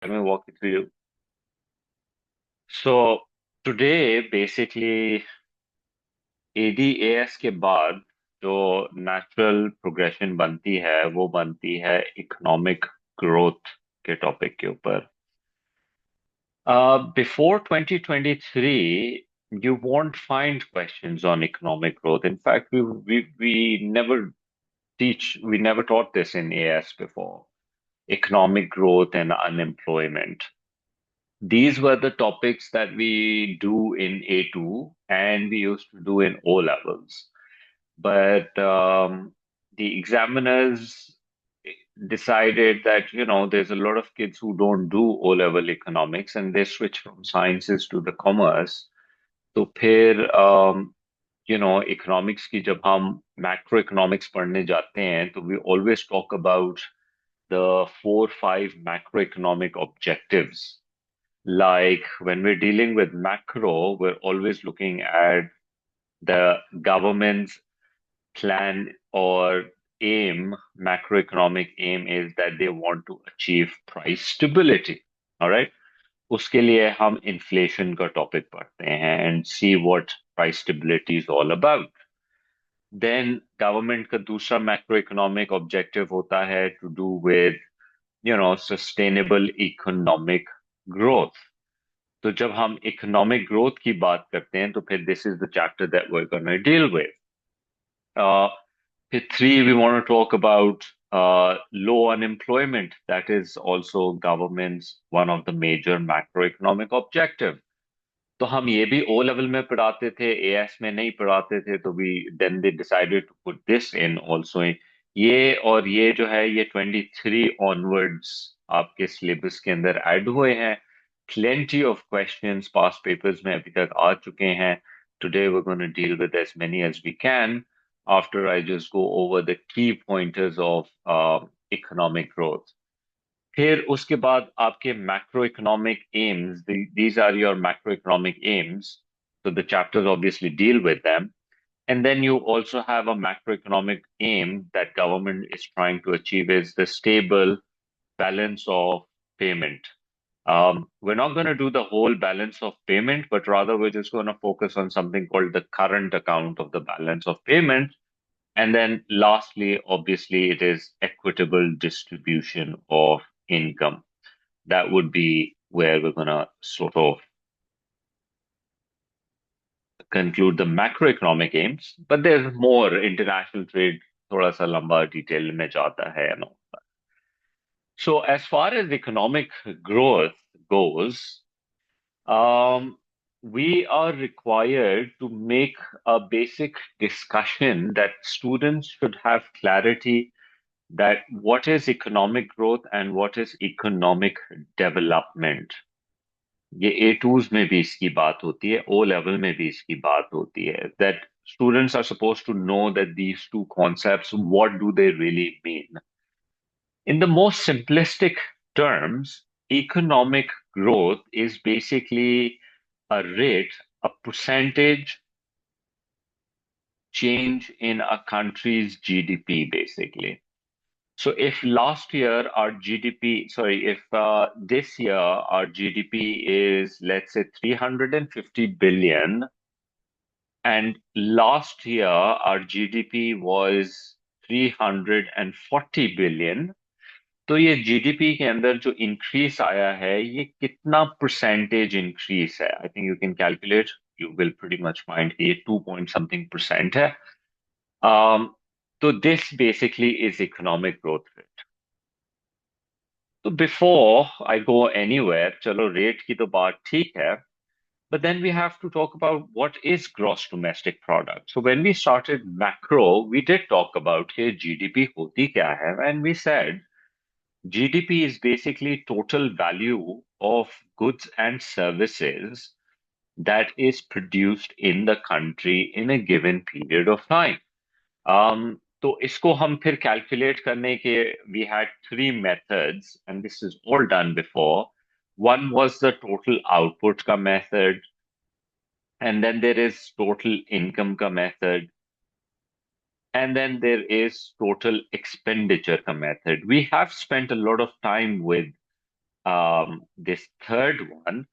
Let me walk you through. So today, basically, ADAS के बाद जो नेचुरल प्रोग्रेशन बनती है वो बनती है इकोनॉमिक ग्रोथ के टॉपिक के ऊपर. Before 2023, you won't find questions on economic growth. In fact, we never taught this in AS before. Economic growth and unemployment. These were the topics that we do in A2 and we used to do in O levels. But the examiners decided that, there's a lot of kids who don't do O level economics and they switch from sciences to the commerce. तो फिर economics की जब हम macro economics पढ़ने जाते हैं तो we always talk about the 4 5 macroeconomic objectives. Like when we're dealing with macro, we're always looking at the government's plan or aim, macroeconomic aim is that they want to achieve price stability. All right. उसके लिए हम inflation का topic पढ़ते हैं and see what price stability is all about. Then government का दूसरा macro economic objective होता है to do with sustainable economic growth. तो जब हम इकोनॉमिक ग्रोथ की बात करते हैं तो फिर this is the chapter that we are gonna deal with. Hit three, we want to talk about low unemployment. That is also government's one of the major macroeconomic objective. तो हम ये भी ओ लेवल में पढ़ाते थे, as में नहीं पढ़ाते थे, तो we then they decided to put this in also. ये और ये जो है ये 23 ऑनवर्ड्स आपके सिलेबस के अंदर ऐड हुए हैं. Plenty of questions past papers में अभी तक आ चुके हैं. Today we're going to deal with as many as we can after I just go over the key pointers of economic growth. फिर उसके बाद आपके macro economic AIIMS, these are your macroeconomic aims, so the chapters obviously deal with them. And then you also have a macroeconomic aim that government is trying to achieve is the stable balance of payment. We're not going to do the whole balance of payment, but rather we're just going to focus on something called the current account of the balance of payment. And then lastly, obviously, it is equitable distribution of income. That would be where we're going to sort of conclude the macroeconomic aims. But there's more international trade, thoda sa lamba detail mein jata hai and all. So as far as economic growth goes, um, we are required to make a basic discussion that students should have clarity that what is economic growth and what is economic development. ये ए twos में भी इसकी बात होती है, O level में भी इसकी बात होती है. That students are suppose to know that these two concepts what do they really mean. In the most simplistic terms, economic growth is basically a rate, a percentage change in a country's GDP, basically. So if last year our GDP, sorry, if this year our GDP is, let's say, 350 billion, and last year our GDP was 340 billion, तो ये GDP के अंदर जो increase आया है ये कितना percentage increase है. I think you can calculate, you will pretty much find ये 2 पॉइंट समथिंग परसेंट है. तो this basically is economic growth rate. तो बिफोर आई गो एनीवेयर, चलो रेट की तो बात ठीक है, but then we have to talk about what is gross domestic product. So when we started macro, we did talk about here GDP होती क्या है, and we said GDP is basically total value of goods and services that is produced in the country in a given period of time. तो इसको हम फिर calculate करने के we had three methods and this is all done before. One was the total output का method, and then there is total income का method, and then there is total expenditure ka method. We have spent a lot of time with this third one,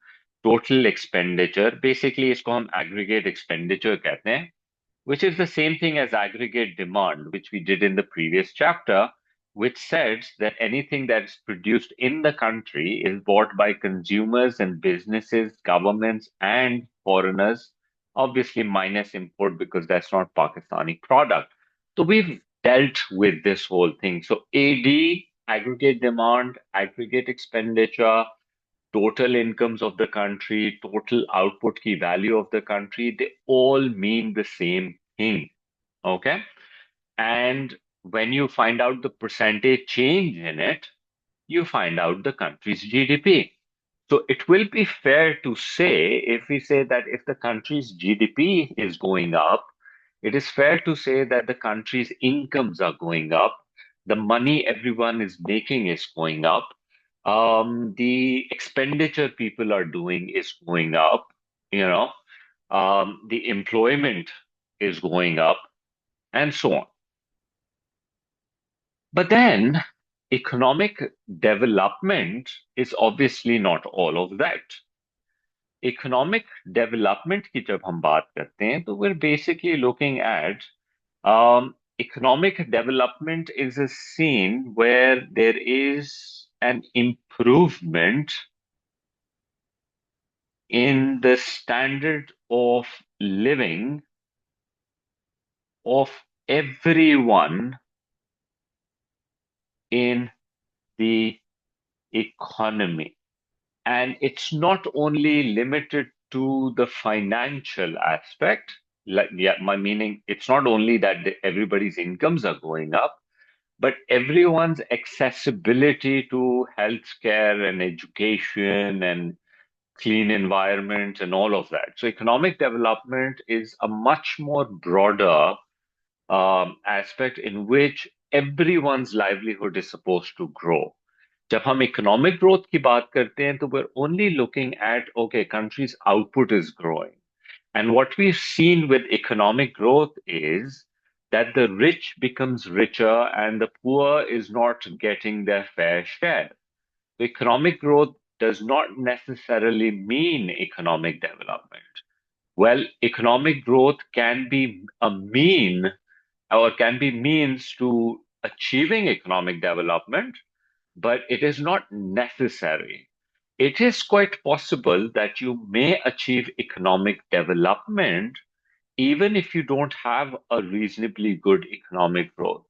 total expenditure, basically इसको हम aggregate expenditure कहते हैं, which is the same thing as aggregate demand, which we did in the previous chapter, which says that anything that's produced in the country is bought by consumers and businesses, governments, and foreigners, obviously minus import because that's not Pakistani product. So we've dealt with this whole thing. So AD, aggregate demand, aggregate expenditure, total incomes of the country, total output key value of the country, they all mean the same thing. Okay. And when you find out the percentage change in it, you find out the country's GDP. So it will be fair to say, if we say that if the country's GDP is going up, it is fair to say that the country's incomes are going up, the money everyone is making is going up, the expenditure people are doing is going up, you know, the employment is going up, and so on. But then economic development is obviously not all of that. Economic development की जब हम बात करते हैं तो we're basically looking at economic development is a scene where there is an improvement in the standard of living of everyone in the economy. And it's not only limited to the financial aspect. Like, yeah, my meaning, it's not only that everybody's incomes are going up, but everyone's accessibility to healthcare and education and clean environment and all of that. So economic development is a much more broader aspect in which everyone's livelihood is supposed to grow. जब हम economic growth की बात करते हैं तो we're only looking at, okay, country's output is growing. And what we've seen with economic growth is that the rich becomes richer and the poor is not getting their fair share. So economic growth does not necessarily mean economic development. Well, economic growth can be a mean or can be means to achieving economic development, but it is not necessary. It is quite possible that you may achieve economic development even if you don't have a reasonably good economic growth.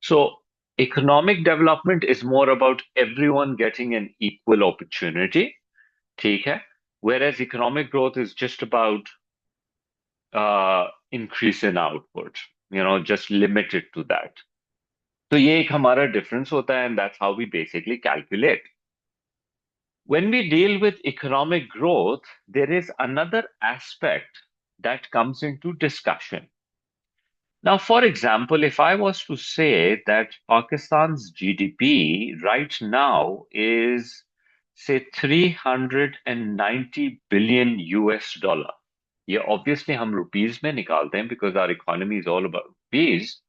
So, economic development is more about everyone getting an equal opportunity, ठीक है? Whereas economic growth is just about increase in output, just limited to that. तो ये एक हमारा difference होता है, and that's how we basically calculate. When we deal with economic growth, there is another aspect that comes into discussion. Now, for example, if I was to say that Pakistan's GDP right now is, say, 390 billion US dollar. ये obviously हम rupees में निकालते हैं because our economy is all about rupees.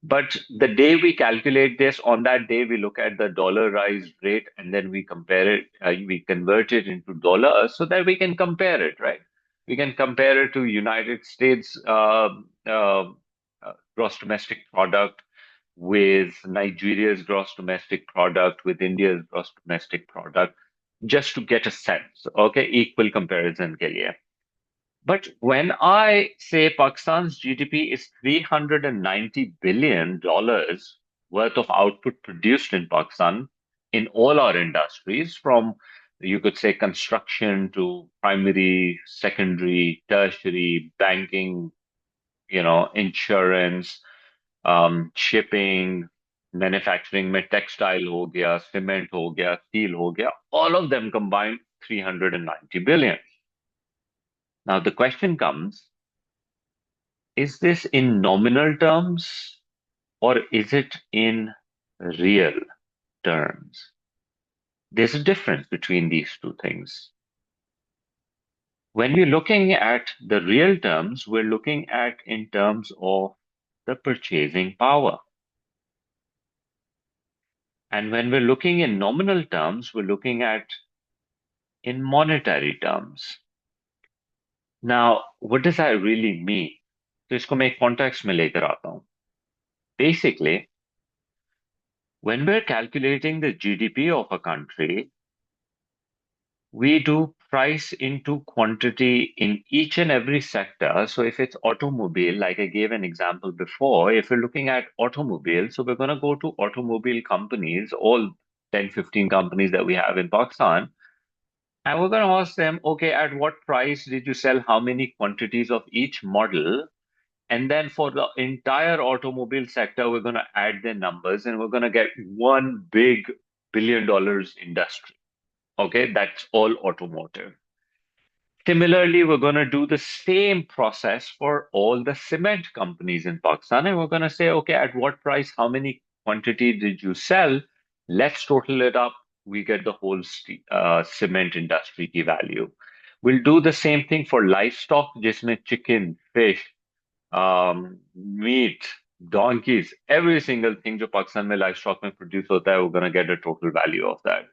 But the day we calculate this, on that day, we look at the dollarized rate and then we compare it, we convert it into dollars so that we can compare it, right? We can compare it to United States gross domestic product with Nigeria's gross domestic product, with India's gross domestic product, just to get a sense, okay, equal comparison के लिए. But when I say Pakistan's GDP is $390 billion worth of output produced in Pakistan in all our industries, from you could say construction to primary, secondary, tertiary, banking, insurance, shipping, manufacturing में textile हो गया, cement हो गया, steel हो गया, all of them combined 390 billion. Now the question comes, is this in nominal terms or is it in real terms? There's a difference between these two things. When we're looking at the real terms, we're looking at in terms of the purchasing power. And when we're looking in nominal terms, we're looking at in monetary terms. Now, what does that really mean? तो इसको मैं एक context में लेकर आता हूँ. Basically, when we're calculating the GDP of a country, we do price into quantity in each and every sector. So if it's automobile, like I gave an example before, if we're looking at automobiles, so we're going to go to automobile companies, all 10, 15 companies that we have in Pakistan, and we're going to ask them, okay, at what price did you sell how many quantities of each model? And then for the entire automobile sector, we're going to add their numbers and we're going to get one big $1 billion industry. Okay, that's all automotive. Similarly, we're going to do the same process for all the cement companies in Pakistan. And we're going to say, okay, at what price, how many quantity did you sell? Let's total it up. We get the whole cement industry की value. We'll do the same thing for livestock, जिसमें chicken, fish, meat, donkeys, every single thing जो पाकिस्तान में livestock में produce होता है, we're going to get a total value of that.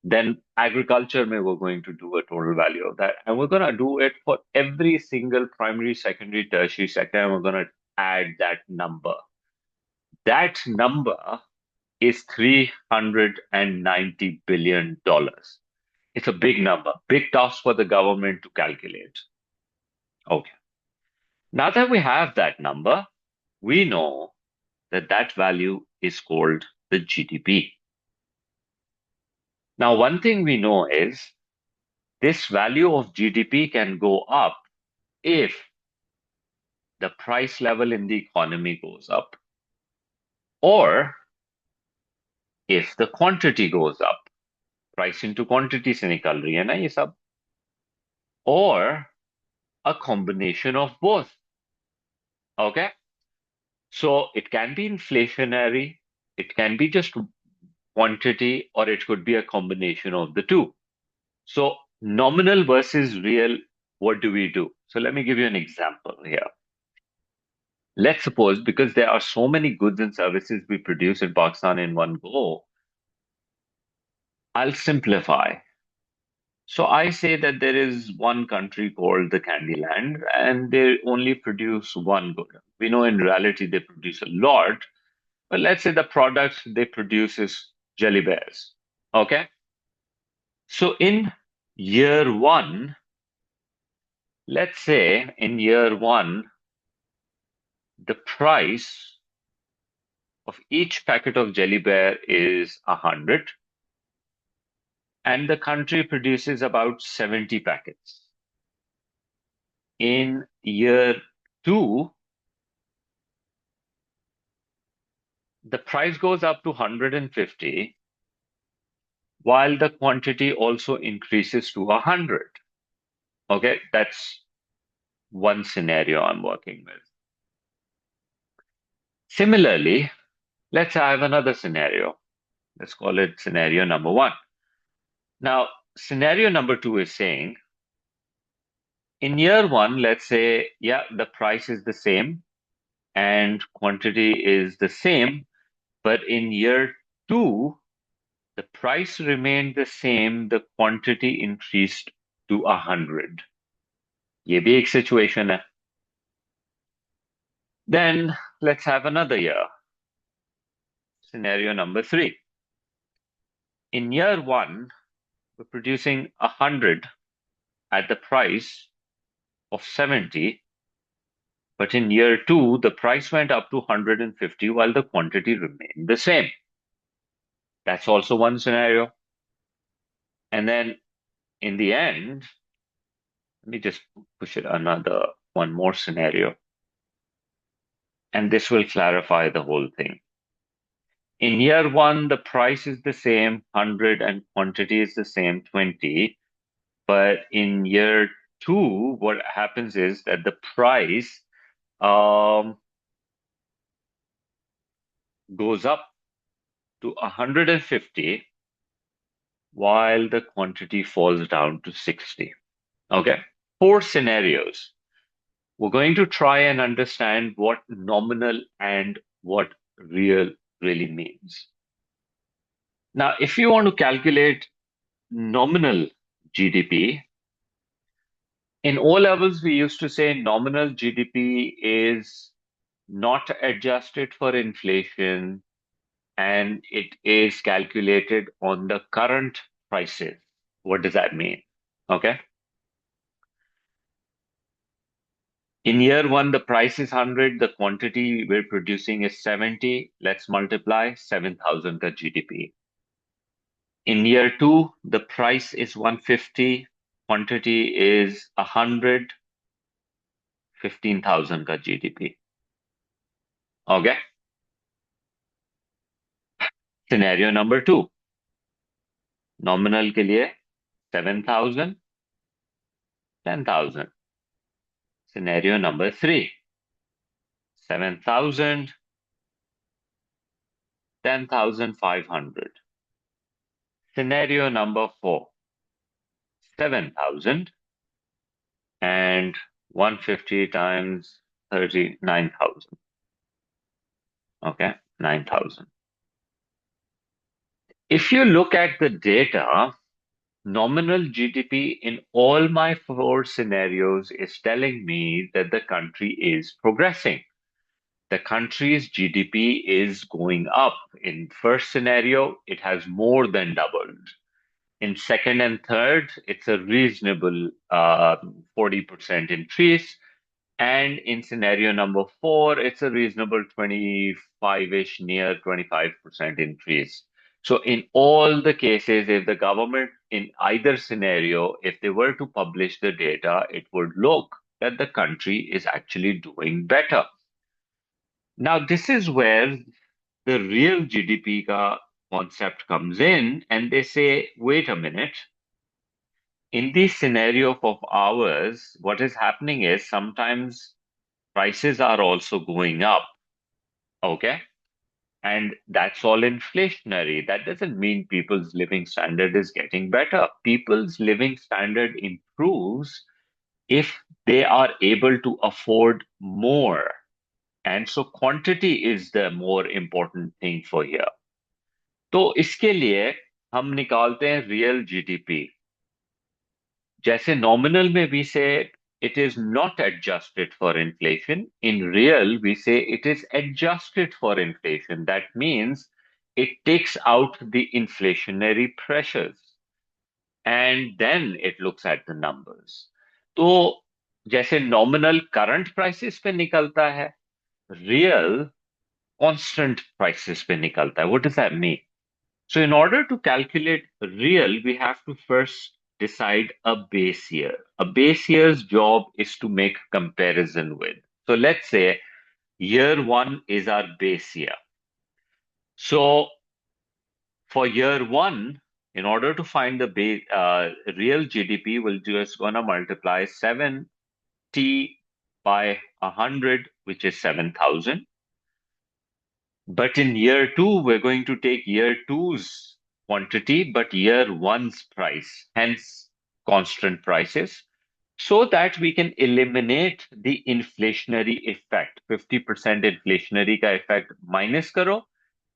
Then agriculture में we're going to do a total value of that. And we're going to do it for every single primary, secondary, tertiary sector, and we're going to add that number. That number is $390 billion. It's a big number, big task for the government to calculate. Okay. Now that we have that number, we know that that value is called the GDP. Now, one thing we know is this value of GDP can go up if the price level in the economy goes up, or if the quantity goes up. Price into quantity से निकल रही है ना ये सब. Or a combination of both. Okay? So it can be inflationary, it can be just quantity, or it could be a combination of the two. So nominal versus real, what do we do? So let me give you an example here. Let's suppose, because there are so many goods and services we produce in Pakistan in one go, I'll simplify. So I say that there is one country called the Candyland, and they only produce one good. We know in reality they produce a lot, but let's say the product they produce is jelly bears. Okay? So in year one, let's say in year one, the price of each packet of jelly bear is 100, and the country produces about 70 packets. In year two, the price goes up to 150, while the quantity also increases to 100. Okay, that's one scenario I'm working with. Similarly, let's have another scenario. Let's call it scenario number one. Now, scenario number two is saying, in year one, let's say, yeah, the price is the same and quantity is the same, but in year two, the price remained the same, the quantity increased to 100. ये भी एक situation है. Then let's have another year. Scenario number three. In year one, we're producing 100 at the price of 70, but in year two, the price went up to 150 while the quantity remained the same. That's also one scenario. And then in the end, let me just push it another one more scenario. And this will clarify the whole thing. In year one, the price is the same, 100, and quantity is the same, 20. But in year two, what happens is that the price goes up to 150 while the quantity falls down to 60. Okay, four scenarios. We're going to try and understand what nominal and what real really means. Now, if you want to calculate nominal GDP, in O levels, we used to say nominal GDP is not adjusted for inflation and it is calculated on the current prices. What does that mean? Okay. In year one, the price is 100, the quantity we're producing is 70. Let's multiply 7,000 ka GDP. In year two, the price is 150, quantity is 100, 15,000 ka GDP. Okay. Scenario number two, nominal के लिए 7,000, 10,000. Scenario number three, 7,000, 10,500. Scenario number four, 7,000 and 150 times 30, 9,000. Okay, 9,000. If you look at the data, nominal GDP in all my four scenarios is telling me that the country is progressing. The country's GDP is going up. In first scenario, it has more than doubled. In second and third, it's a reasonable 40% increase. And in scenario number four, it's a reasonable 25-ish, near 25% increase. So in all the cases, if the government in either scenario, if they were to publish the data, it would look that the country is actually doing better. Now, this is where the real GDP ka concept comes in, and they say, wait a minute, in this scenario of ours, what is happening is sometimes prices are also going up. Okay. And that's all inflationary. That doesn't mean people's living standard is getting better. People's living standard improves if they are able to afford more. And so quantity is the more important thing for here. तो इसके लिए हम निकालते हैं real GDP जैसे nominal में we say it is not adjusted for inflation. In real, we say it is adjusted for inflation. That means it takes out the inflationary pressures and then it looks at the numbers. तो जैसे nominal current prices पे निकलता है real constant prices पे निकलता है. What does that mean? So in order to calculate real, we have to first decide a base year. A base year's job is to make comparison with. So let's say year one is our base year. So for year one, in order to find the base, real GDP, we're just gonna multiply 70 by 100, which is 7,000. But in year two, we're going to take year two's quantity, but year one's price, hence constant prices, so that we can eliminate the inflationary effect. 50% inflationary ka effect minus karo.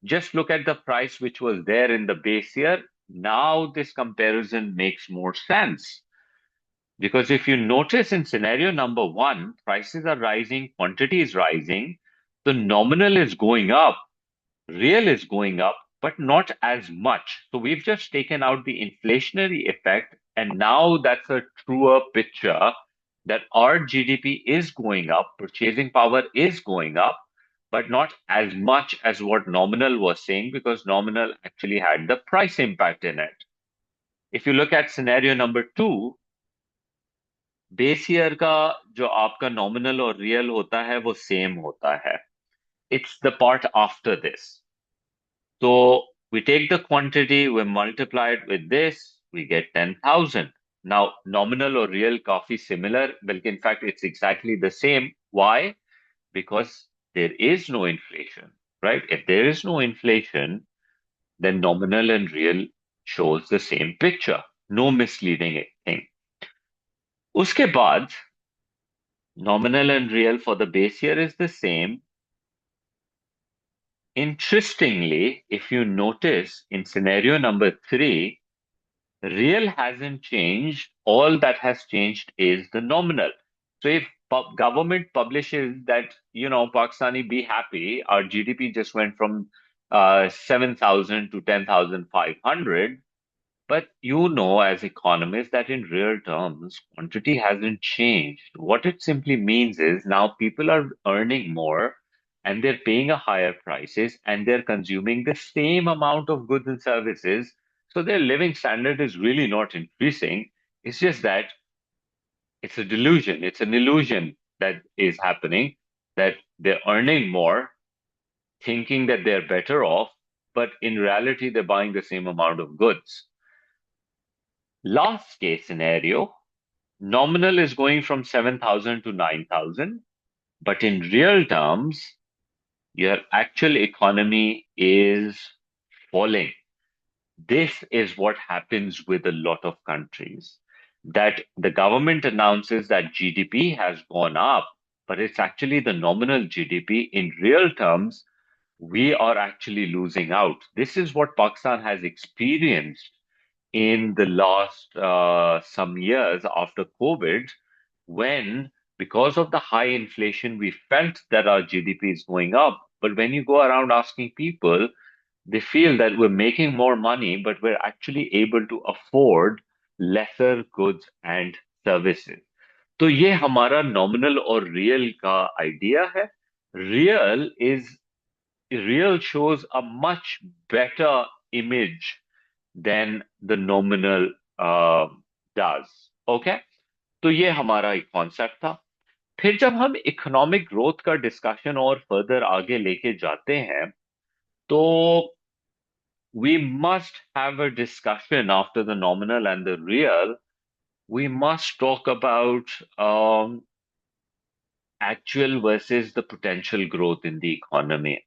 Just look at the price which was there in the base year. Now this comparison makes more sense. Because if you notice in scenario number one, prices are rising, quantity is rising, the nominal is going up, real is going up, but not as much. So we've just taken out the inflationary effect, and now that's a truer picture that our GDP is going up, purchasing power is going up, but not as much as what nominal was saying, because nominal actually had the price impact in it. If you look at scenario number two, base year का जो आपका nominal और real होता है वो same होता है. It's the part after this. So we take the quantity, we multiply it with this, we get 10,000. Now, nominal or real काफी similar, बल्कि in fact it's exactly the same. Why? Because there is no inflation, right? If there is no inflation, then nominal and real shows the same picture. No misleading thing. उसके बाद, nominal and real for the base year is the same. Interestingly, if you notice in scenario number three, real hasn't changed. All that has changed is the nominal. So if government publishes that, Pakistani be happy, our GDP just went from 7,000 to 10,500. But as economists, that in real terms, quantity hasn't changed. What it simply means is now people are earning more and they're paying a higher prices and they're consuming the same amount of goods and services. So their living standard is really not increasing. It's just that it's a delusion, it's an illusion that is happening, that they're earning more, thinking that they're better off, but in reality, they're buying the same amount of goods. Last case scenario, nominal is going from 7,000 to 9,000, but in real terms, your actual economy is falling. This is what happens with a lot of countries, that the government announces that GDP has gone up, but it's actually the nominal GDP. In real terms, we are actually losing out. This is what Pakistan has experienced in the last some years after COVID, when because of the high inflation, we felt that our GDP is going up. But when you go around asking people, they feel that we're making more money, but we're actually able to afford lesser goods and services. तो ये हमारा nominal और real का idea है. Real is real shows a much better image than the nominal uh, does. Okay? तो ये हमारा एक कॉन्सेप्ट था. फिर जब हम इकोनॉमिक ग्रोथ का डिस्कशन और फर्दर आगे लेके जाते हैं, तो we must have a discussion after the nominal and the real. We must talk about actual versus the potential growth in the economy.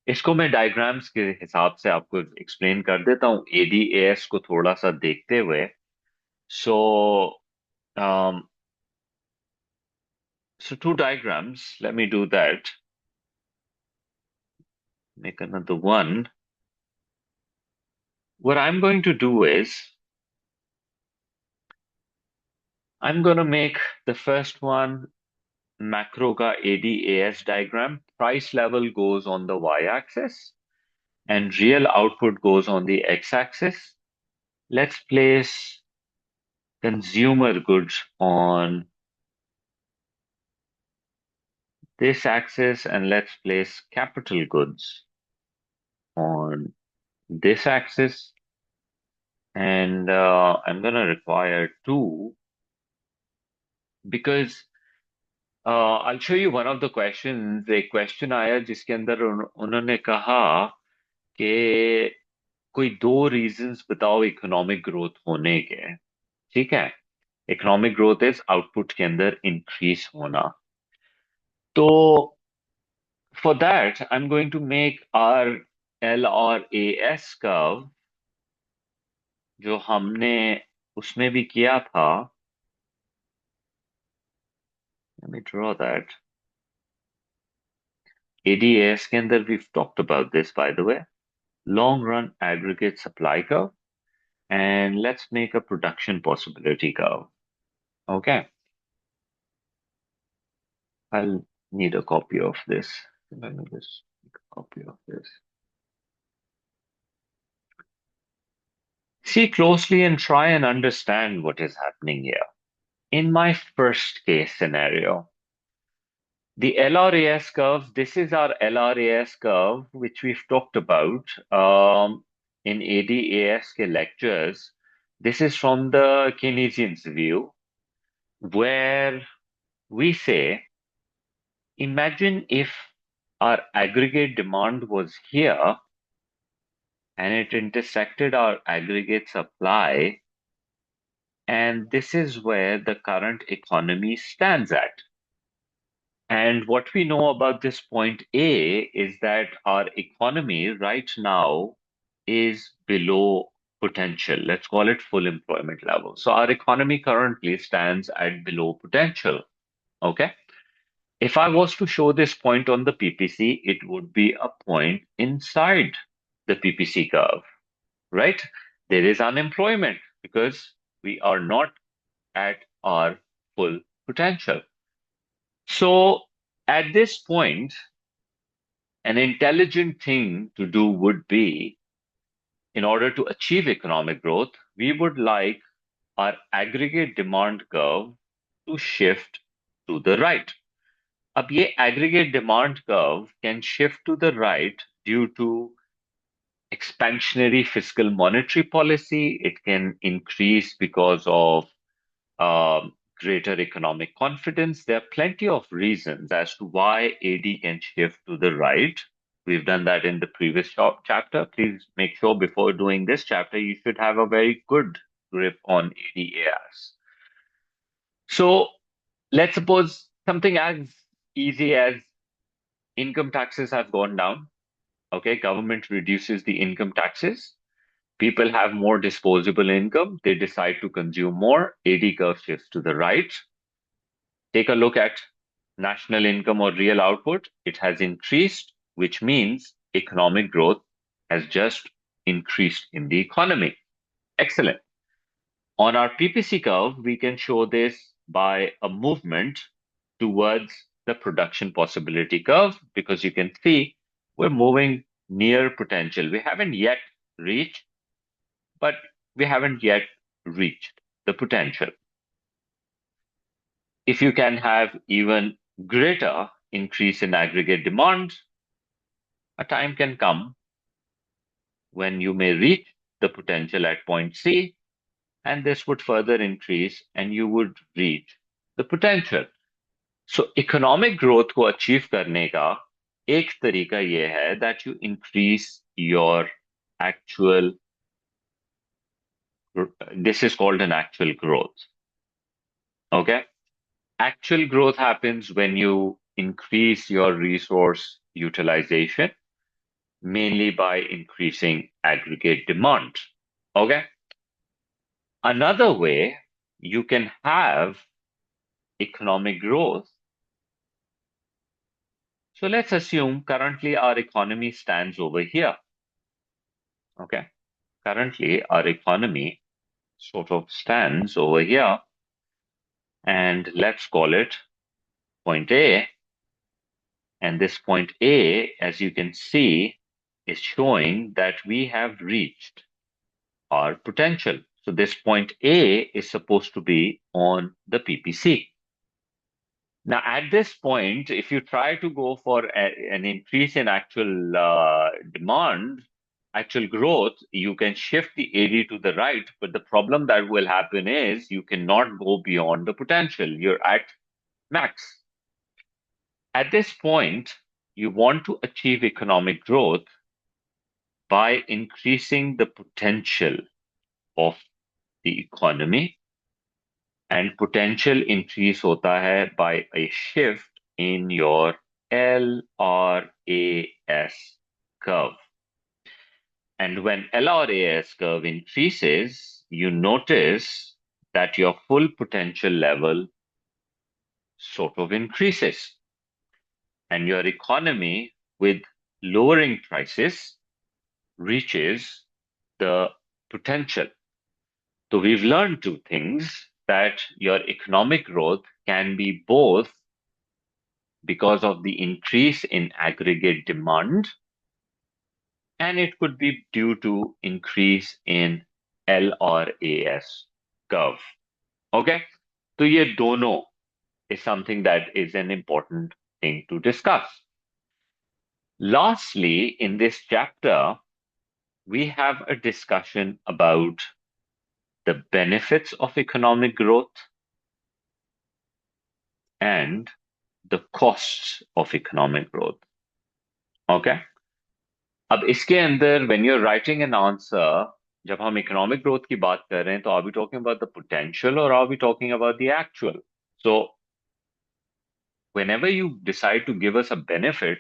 इसको मैं डायग्राम्स के हिसाब से आपको एक्सप्लेन कर देता हूँ एडीएएस को थोड़ा सा देखते हुए. सो um, so two diagrams. Let me do that. Make another one. What I'm going to do is I'm going to make the first one macro ka ADAS diagram. Price level goes on the y-axis and real output goes on the x-axis. Let's place consumer goods on this axis and let's place capital goods on this axis. And I'm going to require two because I'll show you one of the questions. एक question आया जिसके अंदर उन्होंने कहा कि कोई दो reasons बताओ इकोनॉमिक ग्रोथ होने के. ठीक है. इकोनॉमिक ग्रोथ इज आउटपुट के अंदर इंक्रीज होना. तो for that I am going to make R L और ए एस कर्व जो हमने उसमें भी किया था. Let me draw that. ADAS के अंदर we've talked about this, by the way. Long run aggregate supply curve. And let's make a production possibility curve. Okay. I'll need a copy of this. Let me just make a copy of this. See closely and try and understand what is happening here. In my first case scenario, the LRAS curve, this is our LRAS curve, which we've talked about in ADAS lectures. This is from the Keynesian's view, where we say, imagine if our aggregate demand was here and it intersected our aggregate supply, and this is where the current economy stands at. And what we know about this point A is that our economy right now is below potential. Let's call it full employment level. So our economy currently stands at below potential. Okay. If I was to show this point on the PPC, it would be a point inside the PPC curve, right? There is unemployment because we are not at our full potential. So at this point, an intelligent thing to do would be, in order to achieve economic growth, we would like our aggregate demand curve to shift to the right. अब ये aggregate demand curve can shift to the right due to expansionary fiscal monetary policy. It can increase because of greater economic confidence. There are plenty of reasons as to why AD can shift to the right. We've done that in the previous chapter. Please make sure before doing this chapter, you should have a very good grip on ADAS. So let's suppose something as easy as income taxes have gone down. Okay, government reduces the income taxes. People have more disposable income. They decide to consume more. AD curve shifts to the right. Take a look at national income or real output. It has increased, which means economic growth has just increased in the economy. Excellent. On our PPC curve, we can show this by a movement towards the production possibility curve because you can see we're moving near potential. We haven't yet reached, but we haven't yet reached the potential. If you can have even greater increase in aggregate demand, a time can come when you may reach the potential at point C, and this would further increase and you would reach the potential. So economic growth को achieve करने का एक तरीका ये है that you increase your actual, this is called an actual growth. Okay? Actual growth happens when you increase your resource utilization, mainly by increasing aggregate demand. Okay? Another way you can have economic growth. So let's assume currently our economy stands over here. Okay? Currently our economy sort of stands over here, and let's call it point A. And this point A, as you can see, is showing that we have reached our potential. So this point A is supposed to be on the PPC. Now, at this point, if you try to go for an increase in actual demand, actual growth, you can shift the AD to the right. But the problem that will happen is you cannot go beyond the potential. You're at max. At this point, you want to achieve economic growth by increasing the potential of the economy, and potential increase hota hai by a shift in your LRAS curve. And when LRAS curve increases, you notice that your full potential level sort of increases, and your economy with lowering prices reaches the potential. So we've learned two things, that your economic growth can be both because of the increase in aggregate demand, and it could be due to increase in LRAS curve. Okay? So ये दोनों is something that is an important thing to discuss. Lastly, in this chapter, we have a discussion about the benefits of economic growth and the costs of economic growth. Okay? अब इसके अंदर when you're writing an answer, जब हम economic growth की बात कर रहे हैं, तो are we talking about the potential or are we talking about the actual? So whenever you decide to give us a benefit,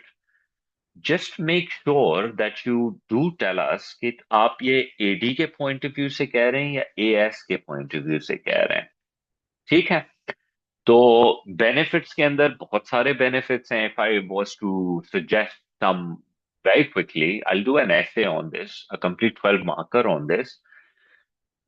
just make sure that you do tell us कि आप ये AD के point of view से कह रहे हैं या AS के point of view से कह रहे हैं. ठीक है? तो बेनिफिट्स के अंदर बहुत सारे बेनिफिट्स हैं. If I was to suggest some very quickly, I'll do an essay on this, a complete 12 marker on this.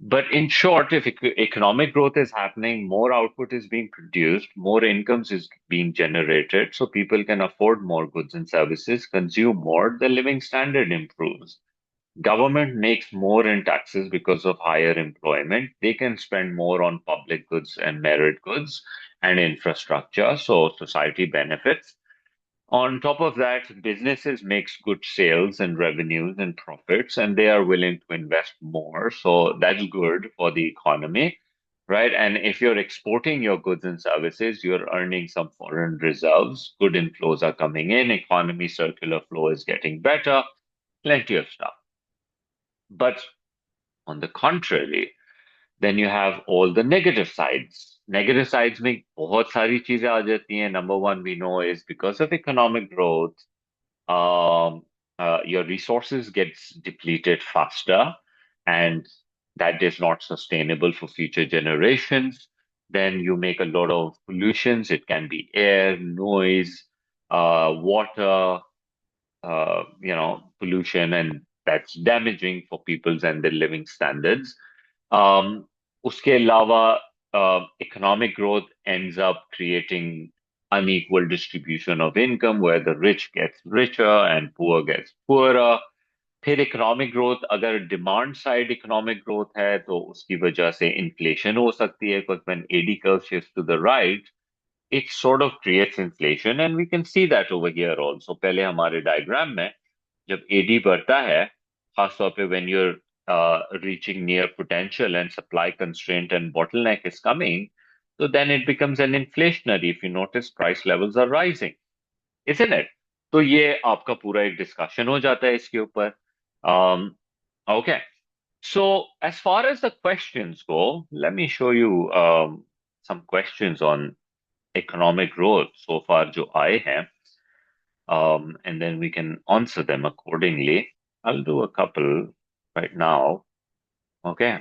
But in short, if economic growth is happening, more output is being produced, more incomes is being generated, so people can afford more goods and services, consume more, the living standard improves. Government makes more in taxes because of higher employment. They can spend more on public goods and merit goods and infrastructure, so society benefits. On top of that, businesses makes good sales and revenues and profits, and they are willing to invest more. So that's good for the economy, right? And if you're exporting your goods and services, you're earning some foreign reserves. Good inflows are coming in. Economy circular flow is getting better. Plenty of stuff. But on the contrary, then you have all the negative sides. Negative sides में बहुत सारी चीजें आ जाती हैं. Number one, we know is because of economic growth, um, your resources gets depleted faster, and that is not sustainable for future generations. Then you make a lot of pollutions. It can be air, noise, water, pollution, and that's damaging for people's and their living standards. Uske alawa, economic growth ends up creating unequal distribution of income where the rich gets richer and poor gets poorer. फिर economic growth अगर demand side economic growth है तो उसकी वजह से inflation हो सकती है because when AD curve shifts to the right it sort of creates inflation and we can see that over here also. पहले हमारे डायग्राम में जब AD बढ़ता है खासतौर पे when you're reaching near potential and supply constraint and bottleneck is coming, so then it becomes an inflationary. If you notice, price levels are rising, isn't it? तो ये आपका पूरा एक डिस्कशन हो जाता है इसके ऊपर. um, okay, so as far as the questions go, let me show you some questions on economic growth so far जो आए हैं, and then we can answer them accordingly. I'll do a couple right now. Okay.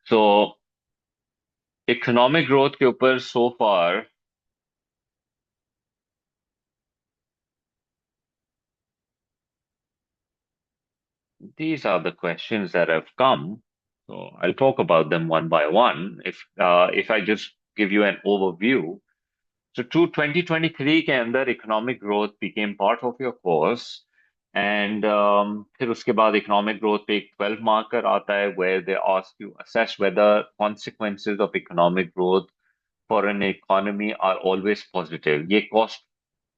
So economic growth के ऊपर so far, these are the questions that have come. So I'll talk about them one by one. If I just give you an overview. So to 2023 के अंदर economic growth became part of your course. And फिर उसके बाद economic growth पे एक 12 marker आता है where they ask you assess whether consequences of economic growth for an economy are always positive. ये cost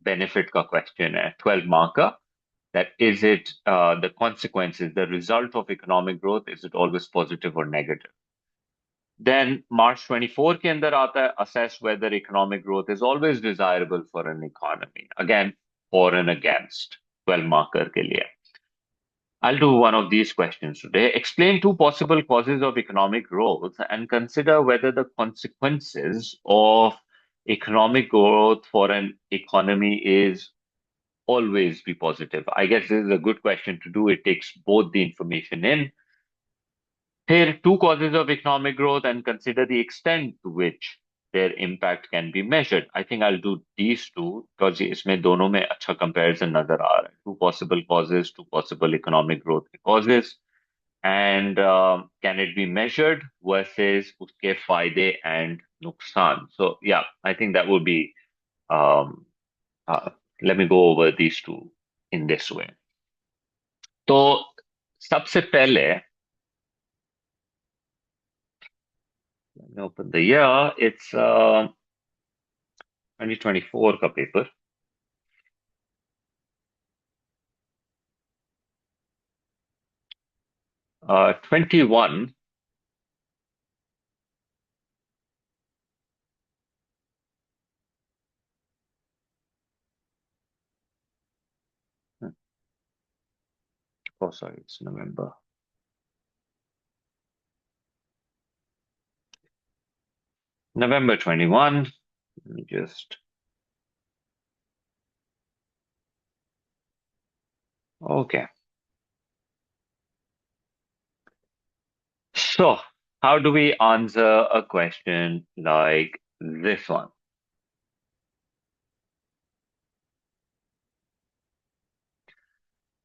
benefit का question है. 12 marker. That is it, the consequences, the result of economic growth, is it always positive or negative? Then March 24 के अंदर आता है assess whether economic growth is always desirable for an economy. Again, for and against. 12 marker के लिए. I'll do one of these questions today. Explain two possible causes of economic growth and consider whether the consequences of economic growth for an economy is always be positive. I guess this is a good question to do. It takes both the information in. Here, two causes of economic growth and consider the extent to which their impact can be measured. I think I'll do these two because इसमें दोनों में अच्छा comparison नजर आ रहा है. Two possible causes, two possible economic growth causes, and can it be measured versus उसके फायदे and नुकसान. So yeah, I think that would be. Um, uh, Let me go over these two in this way. तो सबसे पहले, let me open the year. It's 2024 का paper. 21. Oh, sorry, it's November. November 21. Let me just. Okay. So, how do we answer a question like this one.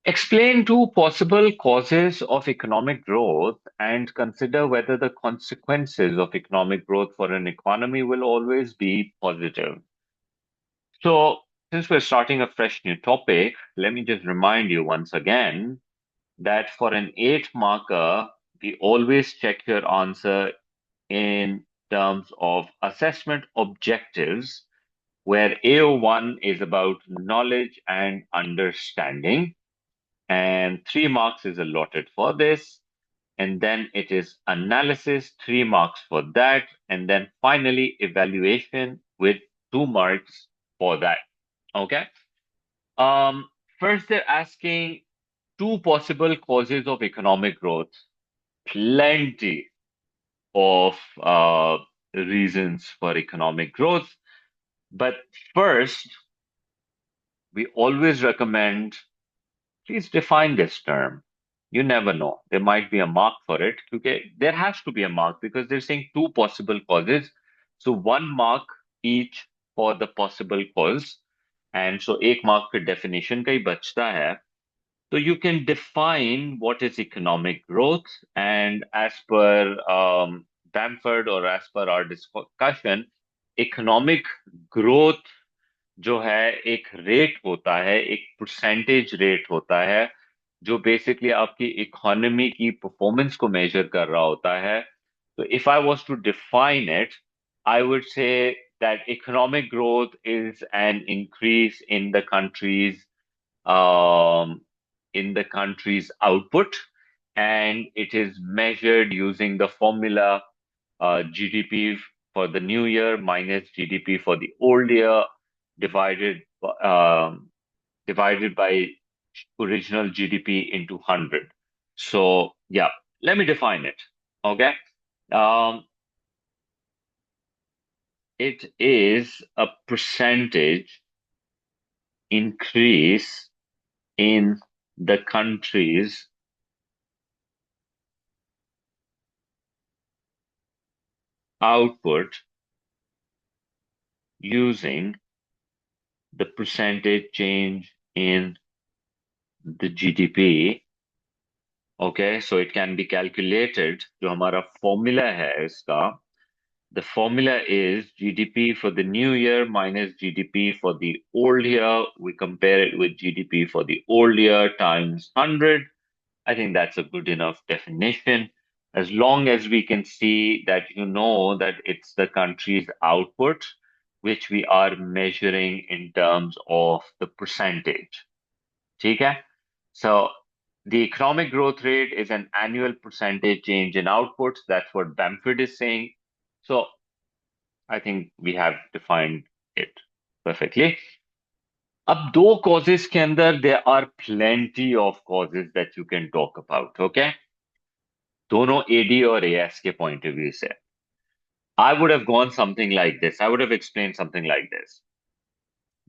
Explain two possible causes of economic growth and consider whether the consequences of economic growth for an economy will always be positive. So, since we're starting a fresh new topic, let me just remind you once again that for an eight marker, we always check your answer in terms of assessment objectives, where AO1 is about knowledge and understanding, and 3 marks is allotted for this. And then it is analysis, 3 marks for that. And then finally, evaluation with 2 marks for that. Okay. Um, First, they're asking two possible causes of economic growth. Plenty of reasons for economic growth. But first, we always recommend please define this term. You never know. There might be a mark for it. Okay, there has to be a mark because they're saying two possible causes. So 1 mark each for the possible cause. And so 1 mark फिर definition का ही बचता है. So you can define what is economic growth, and as per Bamford or as per our discussion, economic growth जो है एक rate होता है, एक परसेंटेज रेट होता है जो बेसिकली आपकी इकोनॉमी की परफॉर्मेंस को मेजर कर रहा होता है. तो if I was to define it, I would say that economic growth is an increase um, in the country's output, and it is measured using the formula GDP for the new year minus GDP for the old year divided um, divided by original GDP into 100. So yeah, let me define it. Okay. Um, it is a percentage increase in the country's output using the percentage change in the GDP. Okay, so it can be calculated. जो हमारा formula है इसका, the formula is GDP for the new year minus GDP for the old year. We compare it with GDP for the old year times 100. I think that's a good enough definition. As long as we can see that you know that it's the country's output, which we are measuring in terms of the percentage. ठीक है? So the economic growth rate is an annual percentage change in outputs. That's what Bamford is saying. So I think we have defined it perfectly. अब दो causes के अंदर there are plenty of causes that you can talk about, okay? दोनों AD और AS के point of view से. I would have gone something like this. I would have explained something like this.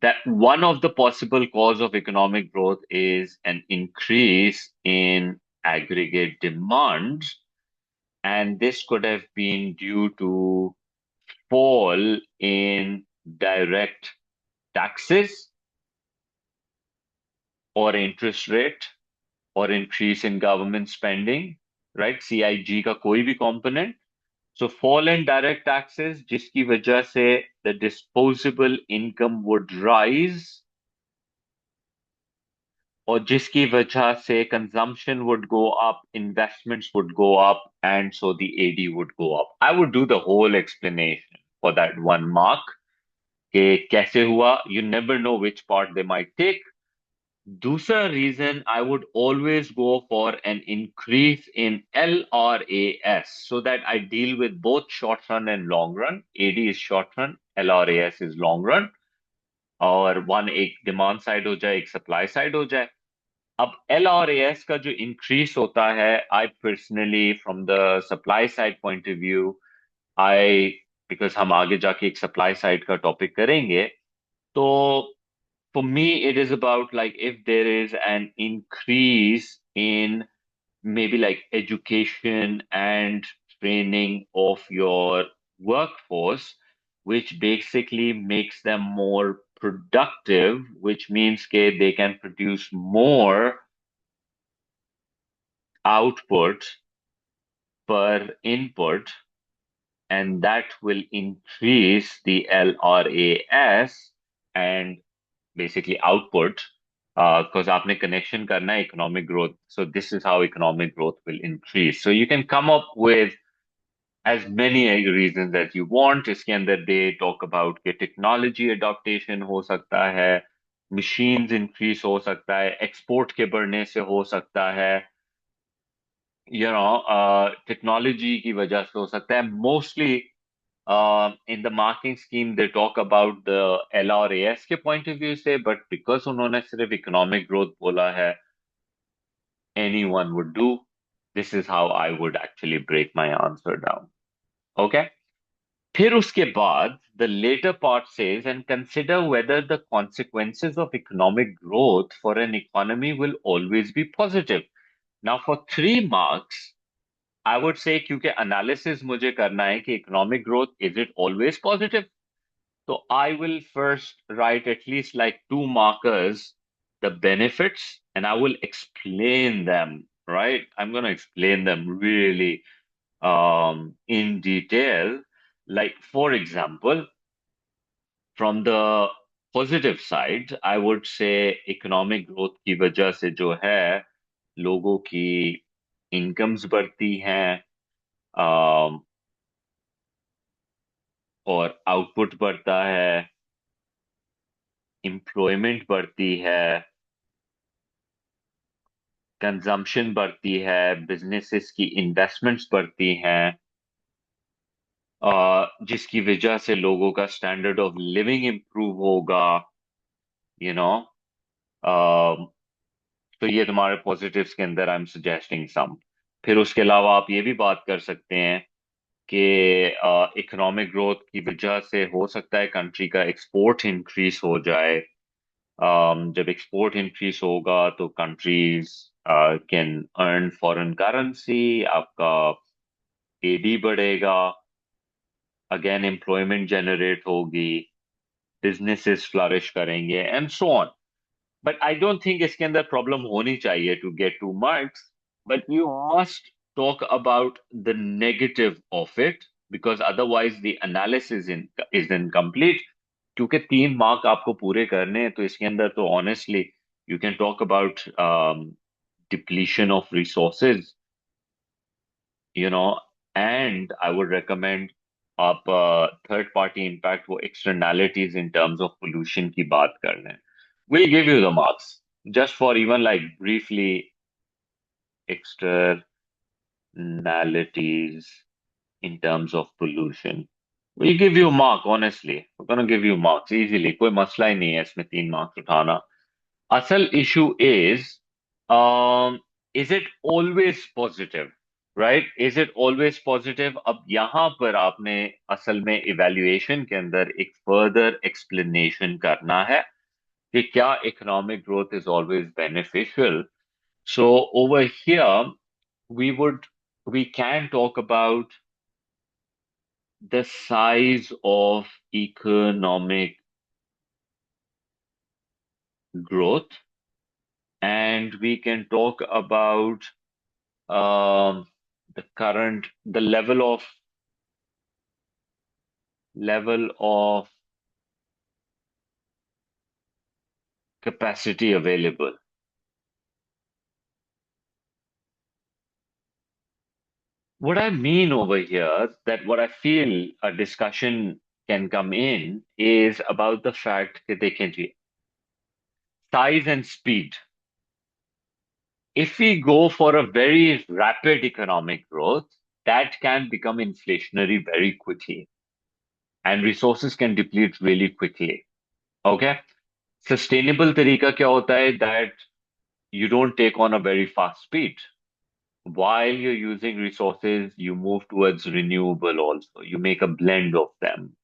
That one of the possible cause of economic growth is an increase in aggregate demand, and this could have been due to fall in direct taxes or interest rate or increase in government spending, right? CIG का कोई भी component. So fall in direct taxes, जिसकी वजह से the disposable income would rise, और जिसकी वजह से consumption would go up, investments would go up, and so the AD would go up. I would do the whole explanation for that 1 mark. कि कैसे हुआ? You never know which part they might take. दूसरा reason, I would always go for an increase in LRAS so that I deal with both short run and long run. AD is short run, LRAS is long run. और one एक demand side हो जाए, एक supply side हो जाए. अब LRAS का जो इंक्रीज होता है, I personally from the supply side point of view, I because हम आगे जाके एक सप्लाई साइड का टॉपिक करेंगे, तो for me, it is about like if there is an increase in maybe like education and training of your workforce, which basically makes them more productive, which means that they can produce more output per input, and that will increase the LRAS and basically output, because आपने connection करना है economic growth. So this is how economic growth will increase. So you can come up with as many reasons as you want. इसके अंदर they talk about कि technology adaptation हो सकता है, machines increase हो सकता है, export के बढ़ने से हो सकता है, technology की वजह से हो सकता है. Mostly in the marking scheme they talk about the LRAS के point of view से, but because उन्होंने सिर्फ economic growth बोला है, anyone would do. This is how I would actually break my answer down. Okay? फिर उसके बाद, the later part says, and consider whether the consequences of economic growth for an economy will always be positive. Now, for 3 marks, I would say, क्योंकि analysis मुझे करना है कि economic growth, is it always positive? So I will first write at least like 2 markers, the benefits, and I will explain them, right? I'm going to explain them really in detail. Like, for example, from the positive side, I would say economic growth की वजह से जो है लोगों की incomes बढ़ती हैं, um, और output बढ़ता है, employment बढ़ती है, कंजम्पशन बढ़ती है, बिजनेसेस की इन्वेस्टमेंट्स बढ़ती हैं, जिसकी वजह से लोगों का स्टैंडर्ड ऑफ लिविंग इम्प्रूव होगा, यू नो. तो ये तुम्हारे पॉजिटिव्स के अंदर आई एम सजेस्टिंग सम. फिर उसके अलावा आप ये भी बात कर सकते हैं कि इकोनॉमिक ग्रोथ की वजह से हो सकता है कंट्री का एक्सपोर्ट इंक्रीज हो जाए. जब एक्सपोर्ट इंक्रीज होगा तो countries can earn foreign currency, आपका एडी बढ़ेगा, अगेन एम्प्लॉयमेंट जनरेट होगी, बिजनेसेस फ्लरिश करेंगे and so on. But I don't think इसके अंदर प्रॉब्लम होनी चाहिए to get 2 marks. But you must talk about the negative of it, because otherwise the analysis is incomplete. क्योंकि 3 mark आपको पूरे करने हैं, तो इसके अंदर तो honestly you can talk about depletion of resources, you know, and I would recommend आप थर्ड पार्टी इम्पैक्ट, वो externalities in terms of pollution की बात कर लें. We'll give you the marks just for even like briefly externalities in terms of pollution. We'll give you a mark, honestly. We're going to give you marks easily. कोई मसला ही नहीं है इसमें 3 marks उठाना. असल issue is it always positive? Right? Is it always positive? अब यहाँ पर आपने असल में evaluation के अंदर एक further explanation करना है कि क्या economic growth is always beneficial. So over here, we would we can talk about the size of economic growth, and we can talk about the level of capacity available. What I mean over here, that what I feel a discussion can come in, is about the fact that they can be size and speed. If we go for a very rapid economic growth, that can become inflationary very quickly, and resources can deplete really quickly. Okay? Sustainable तरीका क्या होता है, that you don't take on a very fast speed. While you're using resources, you move towards renewable also. You make a blend of them.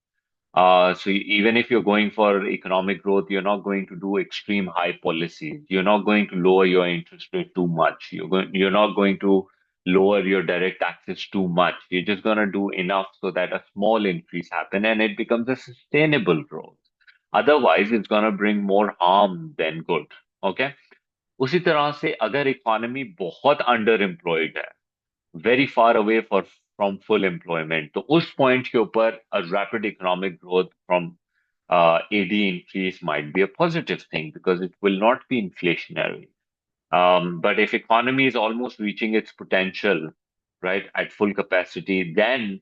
So even if you're going for economic growth, you're not going to do extreme high policies. You're not going to lower your interest rate too much. You're not going to lower your direct taxes too much. You're just going to do enough so that a small increase happen and it becomes a sustainable growth. Otherwise, it's going to bring more harm than good. Okay? उसी तरह से अगर economy बहुत under employed है, very far away for from full employment, तो उस point के ऊपर a rapid economic growth from AD increase might be a positive thing because it will not be inflationary. But if economy is almost reaching its potential, right, at full capacity, then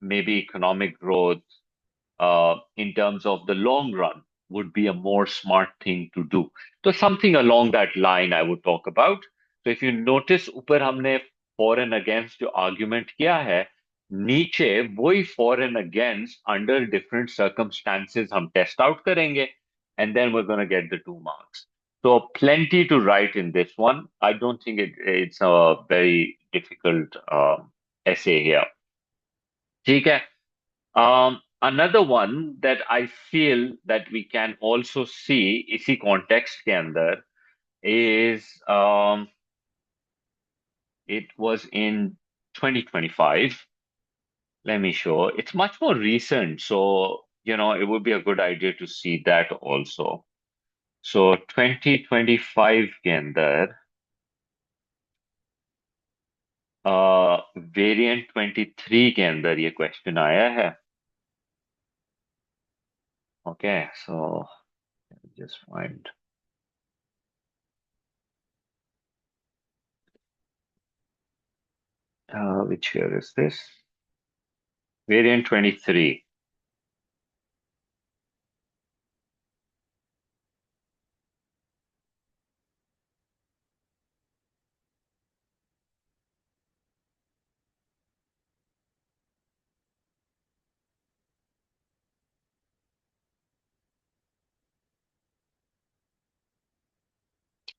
maybe economic growth in terms of the long run would be a more smart thing to do. So something along that line I would talk about. So if you notice ऊपर हमने for and against जो argument किया है, नीचे वही for and against under different circumstances हम test out करेंगे and then we're going to get the 2 marks. So plenty to write in this one. I don't think it's a very difficult essay here. ठीक है. Another one that I feel that we can also see इसी context के अंदर is it was in 2025. Let me show. It's much more recent, so it would be a good idea to see that also. So 2025 के अंदर variant 23 के अंदर ये question आया है. Okay, so just find which year is this? Variant 23.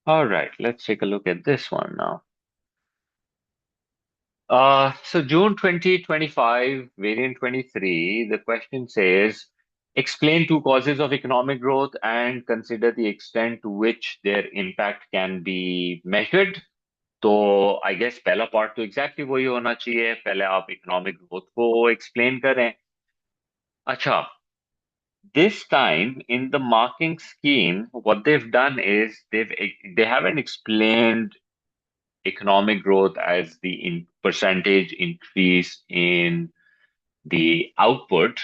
All right, let's take a look at this one now. So June 2025, variant 23, the question says, explain two causes of economic growth and consider the extent to which their impact can be measured. तो I guess पहला part तो exactly वही होना चाहिए. पहले आप economic growth को explain करें. अच्छा, this time in the marking scheme, what they've done is they haven't explained economic growth as the percentage increase in the output,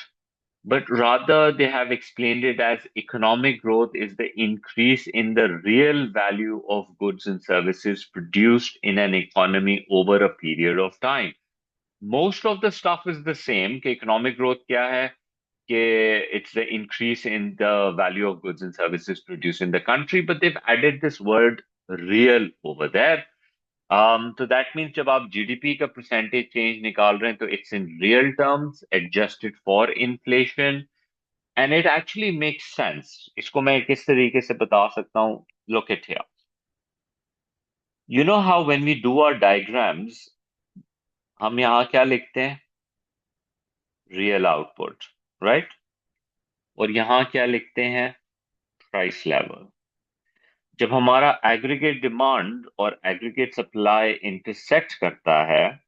but rather they have explained it as economic growth is the increase in the real value of goods and services produced in an economy over a period of time. Most of the stuff is the same. कि economic growth क्या है? कि it's the increase in the value of goods and services produced in the country, but they've added this word real over there. So that means जब आप GDP का percentage change निकाल रहे हैं तो it's in real terms adjusted for inflation and it actually makes sense. इसको मैं किस तरीके से बता सकता हूँ? Look at here. You know how when we do our diagrams हम यहाँ क्या लिखते हैं? Real output, right? और यहाँ क्या लिखते हैं? Price level. जब हमारा aggregate demand और aggregate supply intersect करता है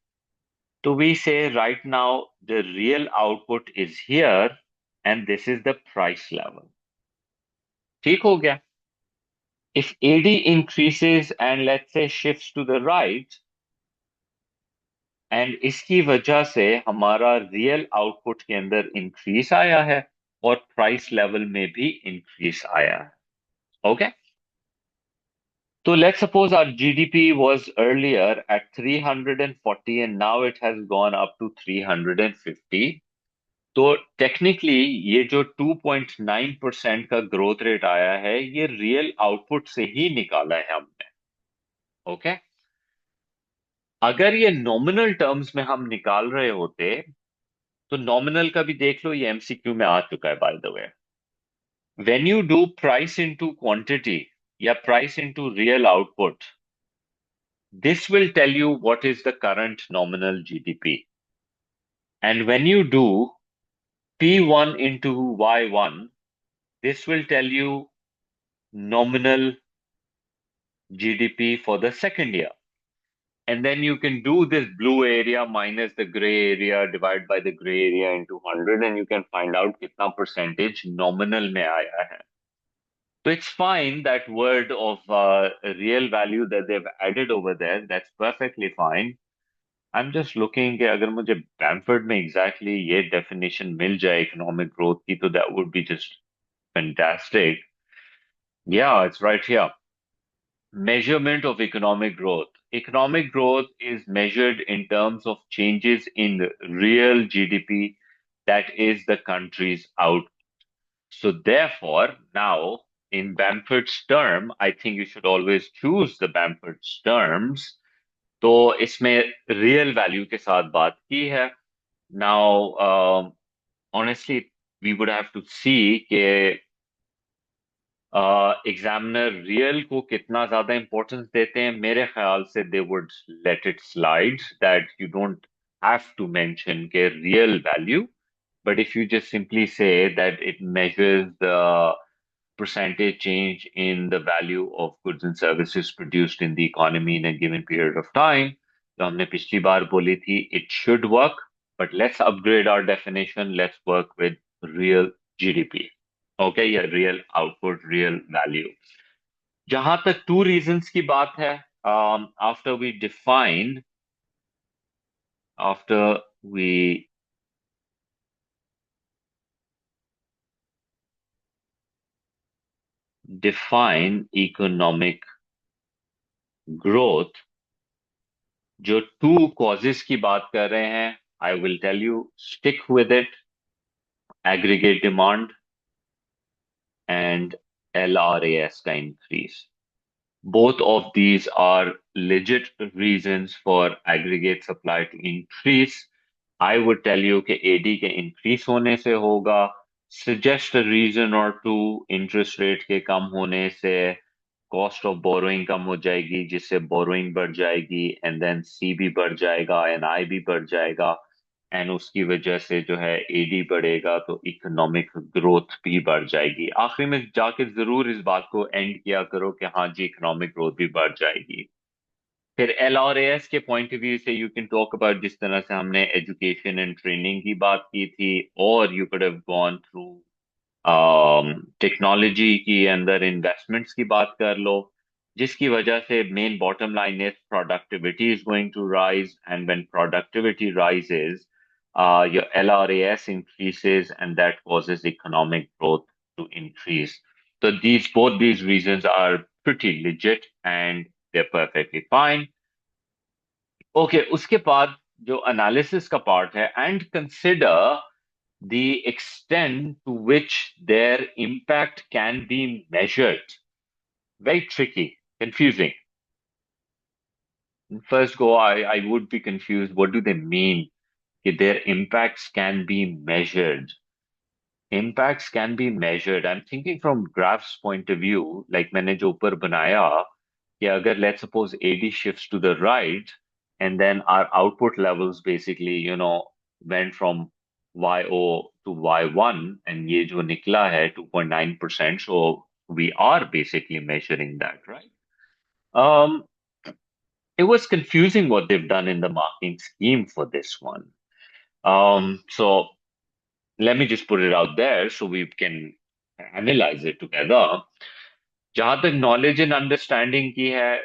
तो we say right now the real output is here and this is the price level. ठीक हो गया? If AD increases and let's say shifts to the right and इसकी वजह से हमारा real output के अंदर increase आया है और price level में भी increase आया है. Okay? So let's suppose our GDP was earlier at 340 and now it has gone up to 350. तो टेक्निकली ये जो 2.9% का ग्रोथ रेट आया है ये रियल आउटपुट से ही निकाला है हमने. ओके, अगर ये नॉमिनल टर्म्स में हम निकाल रहे होते तो नॉमिनल का भी देख लो, ये एमसीक्यू में आ चुका है by the way. When you do price into quantity या price into real output, this will tell you what is the current nominal GDP. And when you do P1 into Y1, this will tell you nominal GDP for the second year. And then you can do this blue area minus the gray area, divide by the gray area into 100, and you can find out कितना percentage nominal में आया है. So it's fine that word of real value that they've added over there. That's perfectly fine. I'm just looking कि अगर मुझे Bamford में exactly ये definition मिल जाए economic growth की, तो that would be just fantastic. Yeah, it's right here. Measurement of economic growth. Economic growth is measured in terms of changes in real GDP, that is the country's output. So therefore, now in Bamford's term, I think you should always choose the Bamford's terms. तो इसमें real value के साथ बात की है. Now, honestly, we would have to see कि examiner real को कितना ज्यादा इंपॉर्टेंस देते हैं. मेरे ख्याल से they would let it slide, that you don't have to mention के real value, but if you just simply say that it measures the percentage change in the value of goods and services produced in the economy in a given period of time, तो हमने पिछली बार बोली थी it should work, but let's upgrade our definition. Let's work with real GDP. Okay, या real output, real value. जहां तक two reasons की बात है, after we define after we define economic growth, जो टू कॉजेस की बात कर रहे हैं, I will tell you, stick with it. Aggregate demand and LRAS का increase. Both of these are legit reasons for aggregate supply to increase. I would tell you कि AD के increase होने से होगा. Suggest a reason or two. Interest rate के कम होने से cost of borrowing कम हो जाएगी, जिससे borrowing बढ़ जाएगी, and then C भी बढ़ जाएगा, NI भी बढ़ जाएगा, एंड उसकी वजह से जो है एडी बढ़ेगा, तो इकोनॉमिक ग्रोथ भी बढ़ जाएगी. आखिरी में जाके जरूर इस बात को एंड किया करो कि हाँ जी, इकोनॉमिक ग्रोथ भी बढ़ जाएगी. फिर LRAS के पॉइंट ऑफ व्यू से यू कैन टॉक अबाउट, जिस तरह से हमने एजुकेशन एंड ट्रेनिंग की बात की थी, और you could have gone through technology की अंदर इन्वेस्टमेंट्स की बात कर लो, जिसकी वजह से main bottom line is productivity is going to rise, and when productivity rises, your LRAS increases, and that causes economic growth to increase. So both these reasons are pretty legit and they're perfectly fine. Okay, उसके बाद जो analysis का part है, and consider the extent to which their impact can be measured. Very tricky, confusing. First go, I would be confused. What do they mean? That their impacts can be measured. Impacts can be measured. I'm thinking from graph's point of view, like मैंने जो ऊपर बनाया, कि अगर let's suppose AD shifts to the right, and then our output levels basically, went from YO to Y1, and ये जो निकला है 2.9%, so we are basically measuring that, right? Um, it was confusing what they've done in the marking scheme for this one. So let me just put it out there so we can analyze it together. जहां तक knowledge and understanding की है,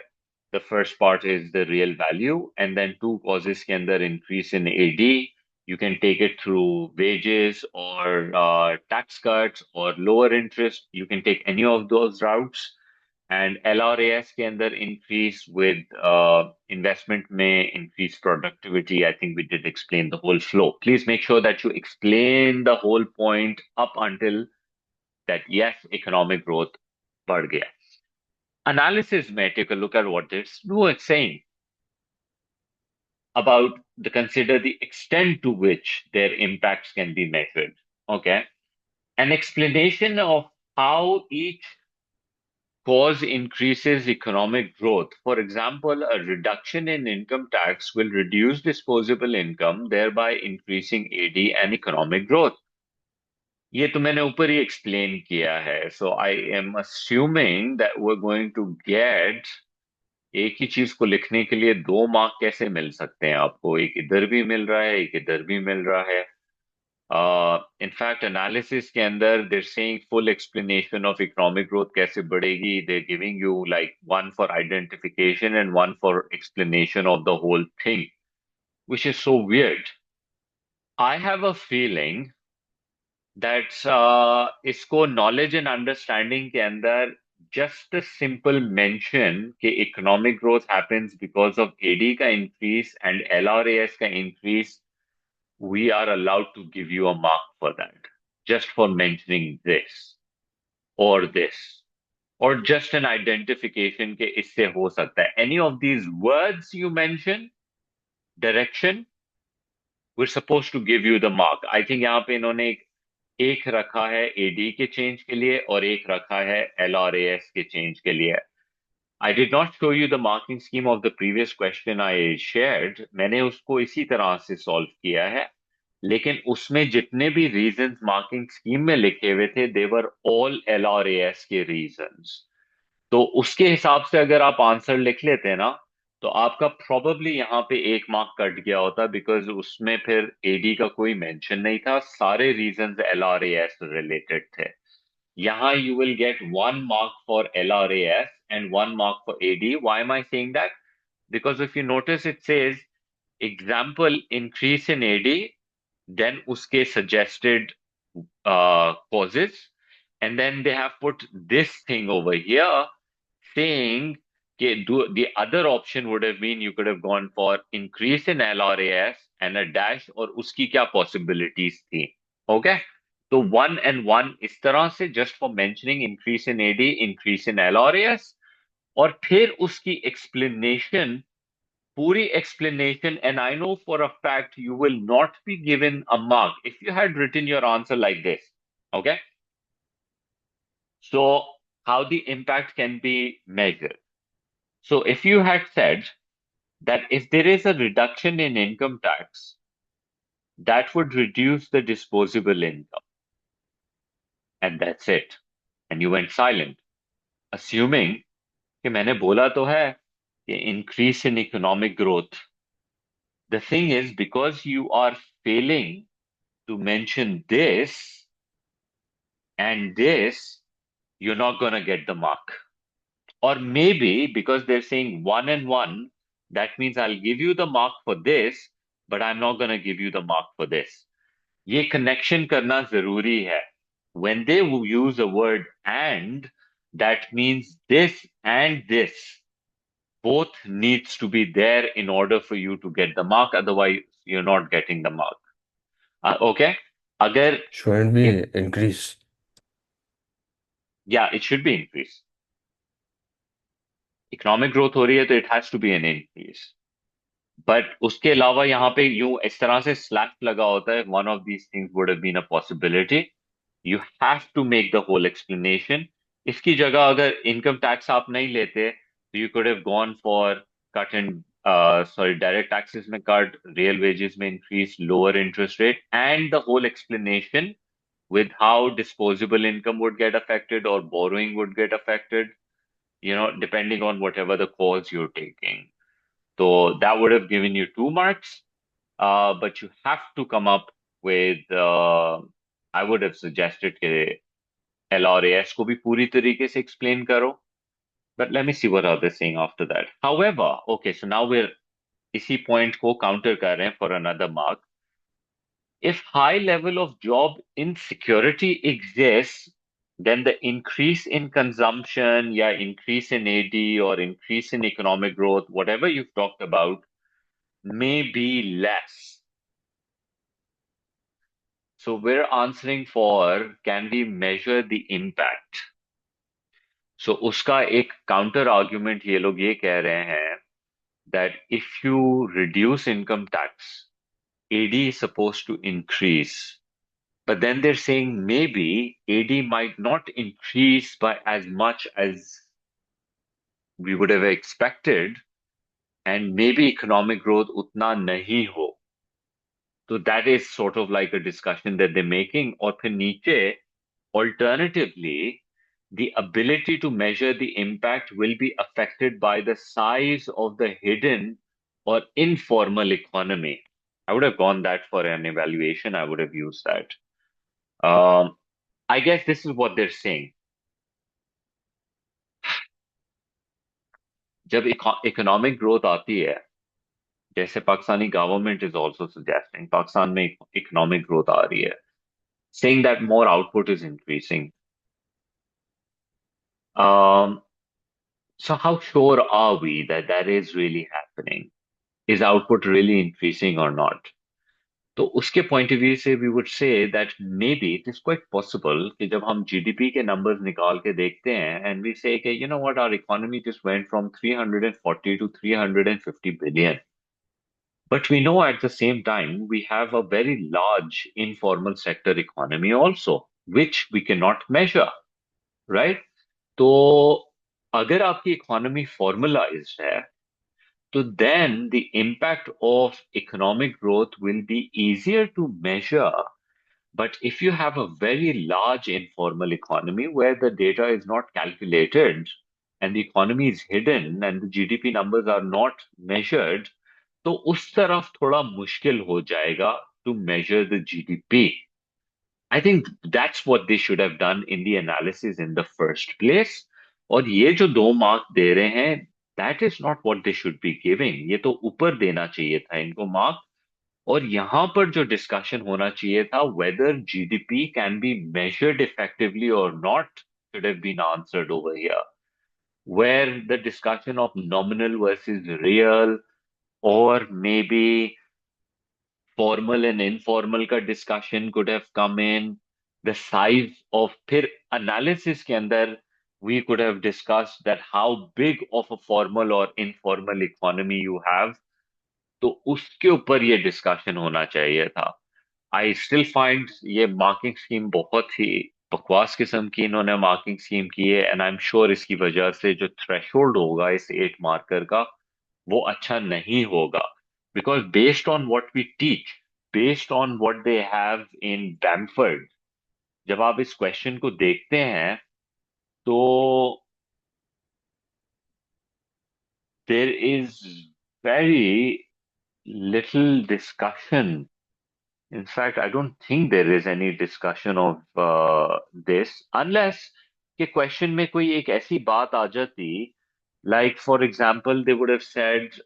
the first part is the real value, and then two causes के अंदर increase in AD. You can take it through wages or tax cuts or lower interest. You can take any of those routes. And LRAS के अंदर increase with investment में increase productivity. I think we did explain the whole flow. Please make sure that you explain the whole point up until that, yes, economic growth बढ़ गया. Analysis may take a look at what it's saying about consider the extent to which their impacts can be measured. Okay. An explanation of how each cause increases economic growth. For example, a reduction in income tax will reduce disposable income, thereby increasing AD and economic growth. ये तो मैंने ऊपर ही explain किया है. So I am assuming that we're going to get एक ही चीज को लिखने के लिए 2 मार्क कैसे मिल सकते हैं आपको? एक इधर भी मिल रहा है, एक इधर भी मिल रहा है। इनफैक्ट एनालिसिस के अंदर there saying full explanation of economic growth कैसे बढ़ेगी, they giving you like one for identification and one for explanation of the whole thing, which is so weird. I have a feeling that इसको knowledge and understanding के अंदर just a simple mention कि economic growth happens because of AD का increase and LRAS का increase, we are allowed to give you a mark for that, just for mentioning this or this, or just an identification कि इससे हो सकता है. Any of these words you mention, direction, we're supposed to give you the mark. I think यहाँ पे इन्होंने एक रखा है एडी के चेंज के लिए और एक रखा है एलआरएएस के चेंज के लिए. I did not show you the marking scheme of the previous question I shared. मैंने उसको इसी तरह से सॉल्व किया है, लेकिन उसमें जितने भी रीजंस मार्किंग स्कीम में लिखे हुए थे देवर ऑल एलआरएएस के रीजंस. तो उसके हिसाब से अगर आप आंसर लिख लेते ना, तो आपका प्रोबेबली यहाँ पे 1 मार्क कट गया होता, बिकॉज उसमें फिर एडी का कोई मेंशन नहीं था, सारे रीजंस एलआरएएस रिलेटेड थे. यहाँ you will get 1 mark for LRAS and 1 mark for AD. Why am I saying that? Because if you notice, it says example increase in AD, then uske suggested causes, and then they have put this thing over here saying the other option would have been you could have gone for increase in LRAS and a dash और उसकी क्या possibilities थी. Okay, तो 1 and 1 इस तरह से just for mentioning increase in AD, increase in LRAS, और फिर उसकी explanation, पूरी explanation. And I know for a fact you will not be given a mark if you had written your answer like this. Okay, so how the impact can be measured. So if you had said that if there is a reduction in income tax, that would reduce the disposable income, and that's it, and you went silent, assuming कि मैंने बोला तो है कि increase in economic growth. The thing is, because you are failing to mention this and this, you're not going to get the mark. Or maybe because they're saying 1 and 1, that means I'll give you the mark for this, but I'm not going to give you the mark for this. ये connection करना जरूरी है. When they use a word and, that means this and this both needs to be there in order for you to get the mark. Otherwise, you're not getting the mark. Okay? अगर Shouldn't if be increase. yeah, it should be increased. Economic growth हो रही है तो it has to be an increase. But उसके अलावा यहाँ पे यूं इस तरह से स्लैश लगा होता है, one of these things would have been a possibility. You have to make the whole explanation. इसकी जगह अगर इनकम टैक्स आप नहीं लेते तो you could have gone for cut and sorry direct taxes में कट, रियल वेजेस में increase, lower interest rate, and the whole explanation with how disposable income would get affected or borrowing would get affected, depending on whatever the cause you're taking. So that would have given you 2 marks, but you have to come up with, I would have suggested कि LRAS को भी पूरी तरीके से explain करो. But let me see what are they saying after that. However, okay, so now we're इसी point को counter कर रहे हैं for another mark. If high level of job insecurity exists, then the increase in consumption, yeah, increase in AD or increase in economic growth, whatever you've talked about, may be less. So we're answering for, can we measure the impact? So उसका एक counter argument ये लोग ये कह रहे हैं that if you reduce income tax, AD is supposed to increase. But then they're saying maybe AD might not increase by as much as we would have expected, and maybe economic growth utna nahi ho. So that is sort of like a discussion that they're making. और फिर नीचे, alternatively, the ability to measure the impact will be affected by the size of the hidden or informal economy. I would have gone that for an evaluation. I would have used that. Um, I guess this is what they're saying. जब economic growth आती है, जैसे Pakistani government is also suggesting, Pakistan में economic growth आ रही है, saying that more output is increasing. Um, so how sure are we that that is really happening? Is output really increasing or not? तो उसके point of view से we would say that may be it is quite possible कि जब हम GDP के numbers निकाल के देखते हैं एंड वी से कि you know what our economy just went from 340 to 350 billion, but we know at the same time we have a very large informal sector economy also, which we cannot measure, right? तो अगर आपकी economy formalised है, so then the impact of economic growth will be easier to measure. But if you have a very large informal economy where the data is not calculated and the economy is hidden and the GDP numbers are not measured, तो उस तरफ थोड़ा मुश्किल हो जाएगा to measure the GDP. I think that's what they should have done in the analysis in the first place. और ये जो 2 मार्क दे रहे हैं, that is not what they should be giving. ये तो ऊपर देना चाहिए था इनको मार्क. और यहाँ पर जो डिस्कशन होना चाहिए था, whether GDP can be measured effectively or not, should have been answered over here. Where the discussion of nominal versus real, or maybe formal and informal का discussion could have come in. The size of फिर analysis के अंदर we could have discussed that how big of a formal or informal economy you have. तो उसके ऊपर ये discussion होना चाहिए था. आई स्टिल फाइंड ये मार्किंग स्कीम बहुत ही बकवास किस्म की इन्होंने मार्किंग स्कीम की है, एंड आई एम श्योर इसकी वजह से जो थ्रेशोल्ड होगा इस 8 मार्कर का वो अच्छा नहीं होगा. Because based on what we teach, based on what they have in Bamford, जब आप इस क्वेश्चन को देखते हैं तो there is very little discussion. In fact, I don't think there is any discussion of this unless के question में कोई एक ऐसी बात आ जाती, like for example, they would have said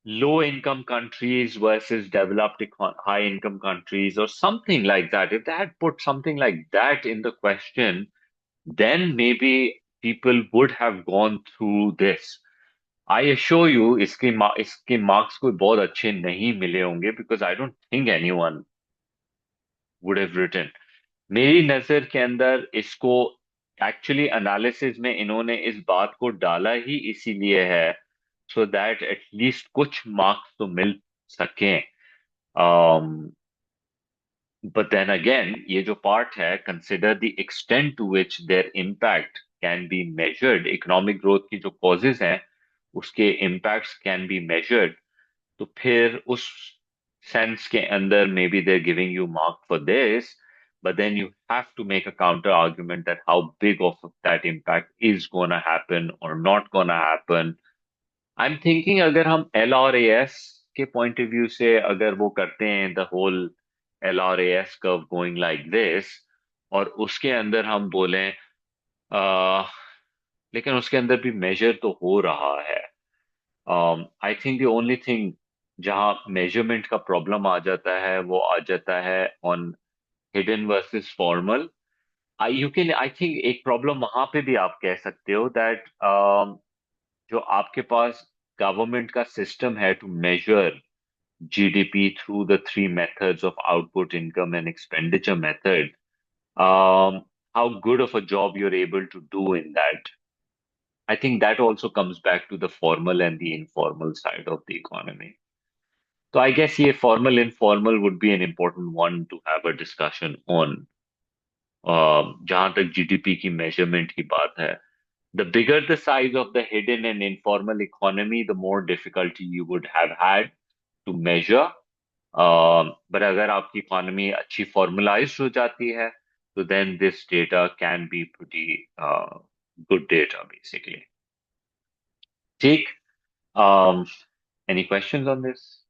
low income countries versus developed high income countries or something like that. If they had put something like that in the question, then maybe people would have gone through this. I assure you, इसके marks कोई बहुत अच्छे नहीं मिले होंगे because I don't think anyone would have written. मेरी नजर के अंदर इसको एक्चुअली एनालिसिस में इन्होंने इस बात को डाला ही इसीलिए है सो दैट एटलीस्ट कुछ मार्क्स तो मिल सकें. बट देन अगेन ये जो पार्ट है, consider the extent to which their impact can be measured. Economic growth की जो कॉजेज हैं उसके इम्पैक्ट्स कैन बी मेजर्ड. तो फिर उस sense के अंदर maybe they're giving you mark for this, but then you have to make a counter argument that how big of that impact is gonna happen or not gonna happen. I'm thinking अगर हम LRAS के point of view से अगर वो करते हैं the whole LRAS curve going like this, और उसके अंदर हम बोलें लेकिन उसके अंदर भी मेजर तो हो रहा है. I think the only thing जहां मेजरमेंट का प्रॉब्लम आ जाता है वो आ जाता है on hidden versus formal. You can I think एक प्रॉब्लम वहां पे भी आप कह सकते हो दैट जो आपके पास गवर्नमेंट का सिस्टम है to measure GDP through the 3 methods of output, income and expenditure method, how good of a job you're able to do in that. I think that also comes back to the formal and the informal side of the economy. So I guess ये formal informal would be an important one to have a discussion on. जहां तक GDP की measurement की बात है, the bigger the size of the hidden and informal economy, the more difficulty you would have had to measure. But अगर आपकी economy अच्छी formalised हो जाती है So then this data can be pretty good data, basically. Take, um, any questions on this?